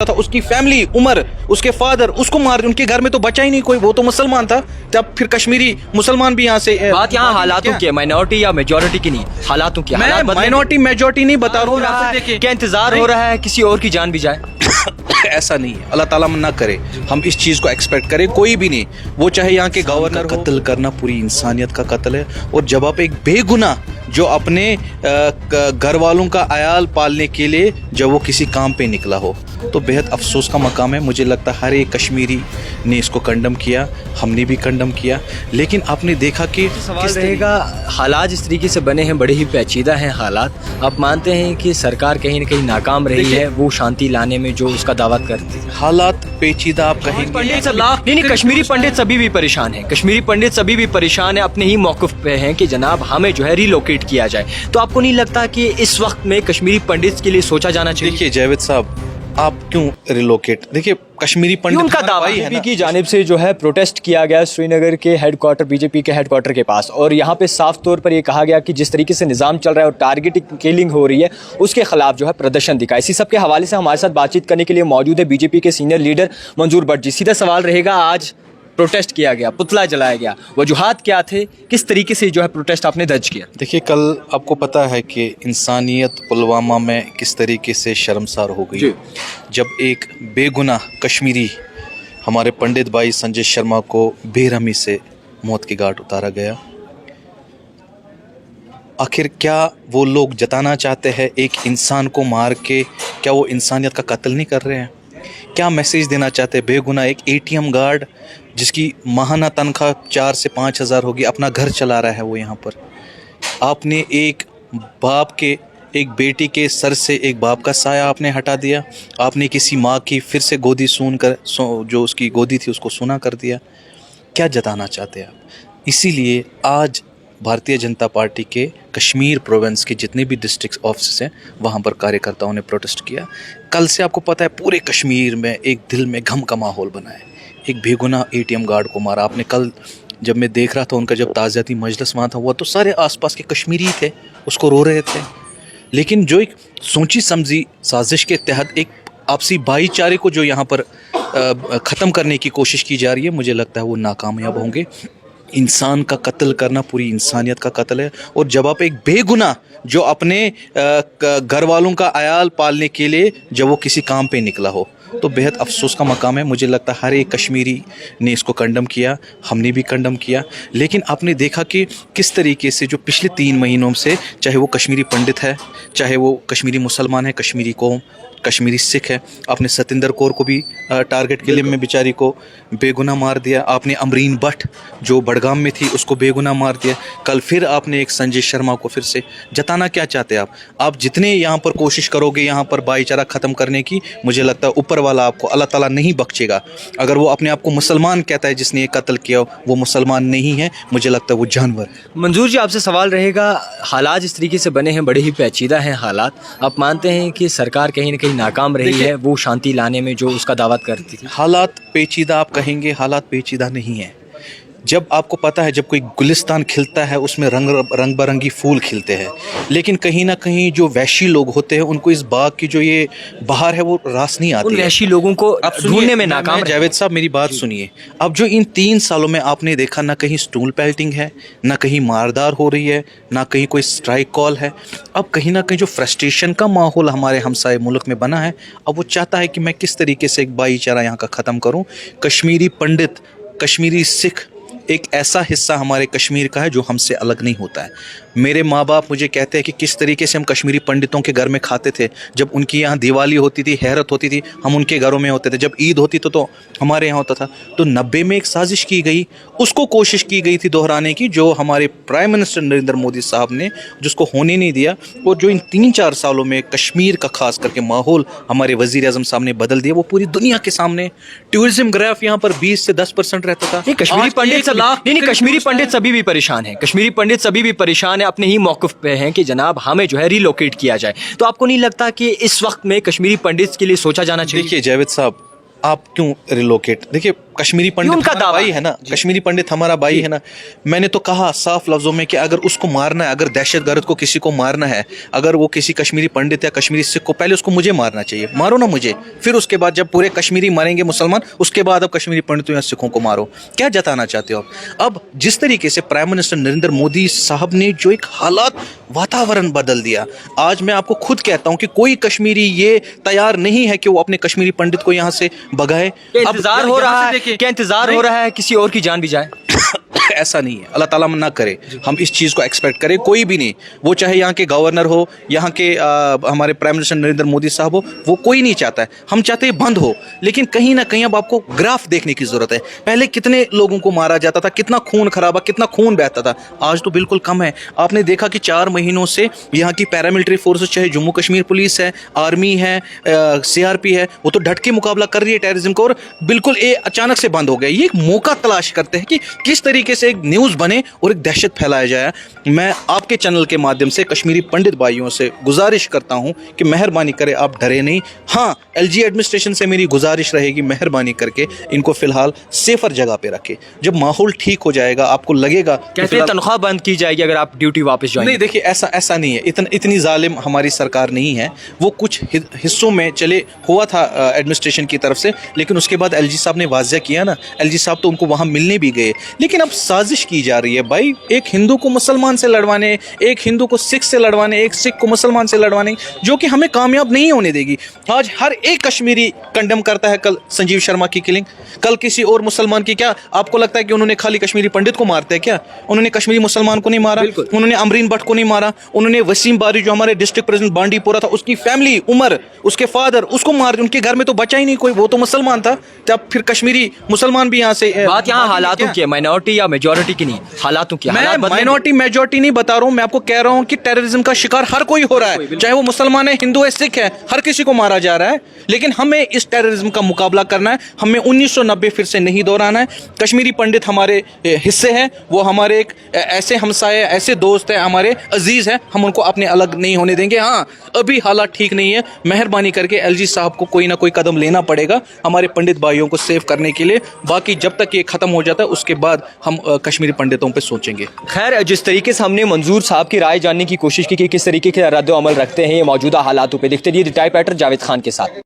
था, उसकी फैमिली, उमर, उसके फादर, उसको मार, उनके घर में तो बचा ही नहीं कोई, वो तो मुसलमान था। तब फिर कश्मीरी मुसलमान भी यहाँ से। बात यहाँ हालातों की है, माइनॉरिटी या मेजोरिटी की नहीं, हालातों की। मैं माइनॉरिटी मेजोरिटी नहीं बता रहा हूँ। क्या इंतजार हो रहा है किसी और की जान भी जाए? ऐसा नहीं है, अल्लाह ताला ना करे हम इस चीज़ को एक्सपेक्ट करें, कोई भी नहीं, वो चाहे यहाँ के गवर्नर। कत्ल करना पूरी इंसानियत का कत्ल है। और जब आप एक बेगुनाह जो अपने घर वालों का आयाल पालने के लिए जब वो किसी काम पे निकला हो, तो बेहद अफसोस का मकाम है। मुझे लगता है हर एक कश्मीरी ने इसको कंडम किया, हमने भी कंडम किया। लेकिन आपने देखा कि सवाल रहेगा, हालात इस तरीके से बने हैं, बड़े ही पेचीदा हैं हालात। आप मानते हैं कि सरकार कहीं न कहीं नाकाम रही है वो शांति लाने में जो उसका दावा करती है? हालात पेचीदा आप कहेंगे। पंडित नहीं, कश्मीरी पंडित सभी भी परेशान हैं, कश्मीरी पंडित सभी भी परेशान है, अपने ही मौक़िफ़ पे हैं कि जनाब हमें जो है रिलोकेट किया जाए। तो आपको नहीं लगता कि इस वक्त में कश्मीरी पंडित के लिए सोचा जाना चाहिए? देखिए जावेद साहब, आप क्यों रिलोकेट, देखिए कश्मीरी पंडित उनका दावा है बीजेपी की जानिब से जो है प्रोटेस्ट किया गया श्रीनगर के हेडक्वार्टर, बीजेपी के हेडक्वार्टर के पास, और यहाँ पे साफ तौर पर ये कहा गया कि जिस तरीके से निज़ाम चल रहा है और टारगेटिंग किलिंग हो रही है उसके खिलाफ जो है प्रदर्शन दिखा। इसी सब के हवाले से हमारे साथ बातचीत करने के लिए मौजूद है बीजेपी के सीनियर लीडर मंजूर भट्ट जी। सीधा सवाल रहेगा, आज प्रोटेस्ट किया गया, पुतला जलाया गया, वजूहात क्या थे, किस तरीके से जो है प्रोटेस्ट आपने दर्ज किया? देखिए कल आपको पता है कि इंसानियत पुलवामा में किस तरीके से शर्मसार हो गई जब एक बेगुनाह कश्मीरी हमारे पंडित भाई संजय शर्मा को बेरहमी से मौत की घाट उतारा गया। आखिर क्या वो लोग जताना चाहते हैं एक इंसान को मार के, क्या वो इंसानियत का कत्ल नहीं कर रहे हैं? क्या मैसेज देना चाहते हैं? बेगुनाह एक एटीएम गार्ड जिसकी माहाना तनख्वाह 4 से 5 हज़ार होगी, अपना घर चला रहा है वो यहाँ पर। आपने एक बाप के, एक बेटी के सर से एक बाप का साया आपने हटा दिया। आपने किसी माँ की फिर से गोदी जो उसकी गोदी थी उसको सूना कर दिया। क्या जताना चाहते हैं आप? इसीलिए आज भारतीय जनता पार्टी के कश्मीर प्रोविंस के जितने भी डिस्ट्रिक्ट ऑफिस हैं वहाँ पर कार्यकर्ताओं ने प्रोटेस्ट किया। कल से आपको पता है पूरे कश्मीर में एक दिल में गम का माहौल बना है। एक बेगुनाह एटीएम गार्ड को मारा आपने। कल जब मैं देख रहा था उनका जब ताज़ियाती मजलिस वहाँ था, वो तो सारे आसपास के कश्मीरी थे, उसको रो रहे थे। लेकिन जो एक सोची समझी साजिश के तहत एक आपसी भाईचारे को जो यहाँ पर ख़त्म करने की कोशिश की जा रही है, मुझे लगता है वो नाकामयाब होंगे। इंसान का कत्ल करना पूरी इंसानियत का कत्ल है। और जब आप एक बेगुनाह जो अपने घर वालों का आयाल पालने के लिए जब वो किसी काम पे निकला हो, तो बेहद अफसोस का मकाम है। मुझे लगता है हर एक कश्मीरी ने इसको कंडम किया, हमने भी कंडम किया। लेकिन आपने देखा कि किस तरीके से जो पिछले 3 महीनों से, चाहे वो कश्मीरी पंडित है, चाहे वो कश्मीरी मुसलमान है, कश्मीरी कौम, कश्मीरी सिख है, आपने सतिंदर कौर को भी टारगेट किलिंग में बेचारी को बेगुनाह मार दिया। आपने अमरीन भट्ट जो बड़गाम में थी उसको बेगुनाह मार दिया। कल फिर आपने एक संजय शर्मा को फिर से जताना क्या चाहते हैं आप जितने यहाँ पर कोशिश करोगे यहाँ पर भाईचारा ख़त्म करने की, मुझे लगता है ऊपर वाला आपको, अल्लाह ताला नहीं बख्शेगा। अगर वो अपने आप को मुसलमान कहता है जिसने ये कत्ल किया, वो मुसलमान नहीं है, मुझे लगता है वो जानवर। मंजूर जी, आपसे सवाल रहेगा, हालात इस तरीके से बने हैं, बड़े ही पेचीदा हैं हालात। आप मानते हैं कि सरकार कहीं न कहीं नाकाम रही है वो शांति लाने में जो उसका दावा करती थी? हालात पेचीदा आप कहेंगे, हालात पेचीदा नहीं है। जब आपको पता है जब कोई गुलिस्तान खिलता है उसमें रंग बिरंगी फूल खिलते हैं, लेकिन कहीं ना कहीं जो वैशी लोग होते हैं उनको इस बाग की जो ये बहार है वो रास नहीं आती। उन वैशी लोगों को ढूंढने में नाकाम। जावेद साहब मेरी बात सुनिए। अब जो इन 3 सालों में आपने देखा, ना कहीं स्टूल पेल्टिंग है, ना कहीं मारदार हो रही है, ना कहीं कोई स्ट्राइक कॉल है। अब कहीं ना कहीं जो फ्रस्ट्रेशन का माहौल हमारे हमसाए मुल्क में बना है, अब वो चाहता है कि मैं किस तरीके से एक भाईचारा यहाँ का ख़त्म करूँ। कश्मीरी पंडित, कश्मीरी सिख एक ऐसा हिस्सा हमारे कश्मीर का है जो हमसे अलग नहीं होता है। मेरे माँ बाप मुझे कहते हैं कि किस तरीके से हम कश्मीरी पंडितों के घर में खाते थे। जब उनकी यहाँ दिवाली होती थी, हैरत होती थी, हम उनके घरों में होते थे। जब ईद होती तो हमारे यहाँ होता था। तो 90 में एक साजिश की गई, उसको कोशिश की गई थी दोहराने की, जो हमारे प्राइम मिनिस्टर नरेंद्र मोदी साहब ने जिसको होने नहीं दिया। और जो इन 3-4 सालों में कश्मीर का खास करके माहौल हमारे वज़ीर आज़म साहब ने बदल दिया, वो पूरी दुनिया के सामने। टूरिज्म ग्राफ यहाँ पर 20 से 10% रहता था। कश्मीरी पंडित नहीं, कश्मीरी पंडित सभी भी परेशान हैं, कश्मीरी पंडित सभी भी परेशान है, अपने ही मौक़िफ़ पे हैं कि जनाब हमें जो है रिलोकेट किया जाए। तो आपको नहीं लगता कि इस वक्त में कश्मीरी पंडित के लिए सोचा जाना चाहिए? देखिए जावेद साहब, आप क्यों रिलोकेट, देखिए कश्मीरी पंडित उनका हमारा दावा भाई है ना, कश्मीरी पंडित हमारा भाई है ना। मैंने तो कहा साफ लफ्जों में कि अगर उसको मारना है, अगर दहशतगर्द को किसी को मारना है, अगर वो किसी कश्मीरी पंडित या कश्मीरी सिख को, पहले उसको मुझे मारना चाहिए, मारो ना मुझे, फिर उसके बाद जब पूरे कश्मीरी मारेंगे मुसलमान, उसके बाद अब कश्मीरी पंडितों या सिखों को मारो। क्या जताना चाहते हो आप? अब जिस तरीके से प्राइम मिनिस्टर नरेंद्र मोदी साहब ने जो एक हालात वातावरण बदल दिया, आज मैं आपको खुद कहता हूं कि कोई कश्मीरी ये तैयार नहीं है कि वो अपने कश्मीरी पंडित को यहाँ से भगाए। क्या इंतजार हो रहा है, क्या इंतजार हो रहा है किसी और की जान भी जाए? ऐसा नहीं है, अल्लाह ताला ना करे हम इस चीज़ को एक्सपेक्ट करें, कोई भी नहीं, वो चाहे यहाँ के गवर्नर हो, यहाँ के हमारे प्राइम मिनिस्टर नरेंद्र मोदी साहब हो, वो कोई नहीं चाहता है, हम चाहते हैं बंद हो। लेकिन कहीं ना कहीं अब आपको ग्राफ देखने की ज़रूरत है। पहले कितने लोगों को मारा जाता था, कितना खून खराबा, कितना खून बहता था, आज तो बिल्कुल कम है। आपने देखा कि 4 महीनों से यहाँ की पैरामिलिट्री फोर्सेस, चाहे जम्मू कश्मीर पुलिस है, आर्मी है, CRP है, वो तो डट के मुकाबला कर रही है टेररिज्म को, और बिल्कुल ये अचानक से बंद हो गया। ये एक मौका तलाश करते हैं कि किस तरीके से एक न्यूज़ बने और एक दहशत फैलाया जाए। मैं आपके चैनल के माध्यम से कश्मीरी पंडित भाइयों से गुजारिश करता हूं कि मेहरबानी करें, आप डरे नहीं। हाँ, LG एडमिनिस्ट्रेशन से मेरी गुजारिश रहेगी, मेहरबानी करके इनको फिलहाल सेफर जगह पे रखें। जब माहौल ठीक हो जाएगा, आपको लगेगा कहते हैं तनख्वाह बंद की जाएगी अगर आप ड्यूटी वापस जाएंगे। नहीं, देखिए ऐसा नहीं है, इतनी जालिम हमारी सरकार नहीं है। वो कुछ हिस्सों में चले हुआ था एडमिनिस्ट्रेशन की तरफ से, लेकिन उसके बाद LG साहब ने वाज़ह किया ना, LG साहब तो उनको वहाँ मिलने भी गए। लेकिन अब साजिश की जा रही है भाई, एक हिंदू को मुसलमान से लड़वाने, एक हिंदू को सिख से लड़वाने, एक सिख को मुसलमान से लड़वाने, जो कि हमें कामयाब नहीं होने देगी। आज हर एक कश्मीरी कंडेम करता है कल संजीव शर्मा की किलिंग, कल किसी और मुसलमान की। क्या आपको लगता है कि उन्होंने खाली कश्मीरी पंडित को मारते हैं क्या? उन्होंने कश्मीरी मुसलमान को नहीं मारा, उन्होंने अमरीन भट्ट को नहीं मारा, उन्होंने वसीम बारी जो हमारे डिस्ट्रिक्ट प्रेसिडेंट बांडीपुरा था, उसकी फैमिली, उमर, उसके फादर, उसको मार, उनके घर में तो बचा ही नहीं कोई, वो तो मुसलमान था। तब फिर कश्मीरी मुसलमान भी यहाँ से बात यहाँ हालातों की है, माइनॉरिटी या मेजॉरिटी की नहीं, हालातों की। मैं माइनॉरिटी मेजॉरिटी नहीं बता रहा हूँ, मैं आपको कह रहा हूँ कि टेररिज्म का शिकार हर कोई हो रहा है, चाहे वो मुसलमान है, हिंदू है, सिख है, हर किसी को मारा जा रहा है। लेकिन हमें इस टेररिज्म का मुकाबला करना है, हमें 1990 फिर से नहीं दोहराना है। कश्मीरी पंडित हमारे हिस्से हैं, वो हमारे एक ऐसे हमसाए, ऐसे दोस्त हैं, हमारे अजीज हैं, हम उनको अपने अलग नहीं होने देंगे। हाँ, अभी हालात ठीक नहीं है, मेहरबानी करके LG साहब को कोई ना कोई कदम लेना पड़ेगा हमारे पंडित भाइयों को सेव करने के लिए। बाकी जब तक ये खत्म हो जाता है, उसके बाद हम कश्मीरी पंडितों पे सोचेंगे। खैर, जिस तरीके से हमने मंजूर साहब की राय जानने की कोशिश की कि किस तरीके के रद्द अमल रखते हैं ये मौजूदा हालातों पे, देखते रहिए the type writer Javed Khan के साथ।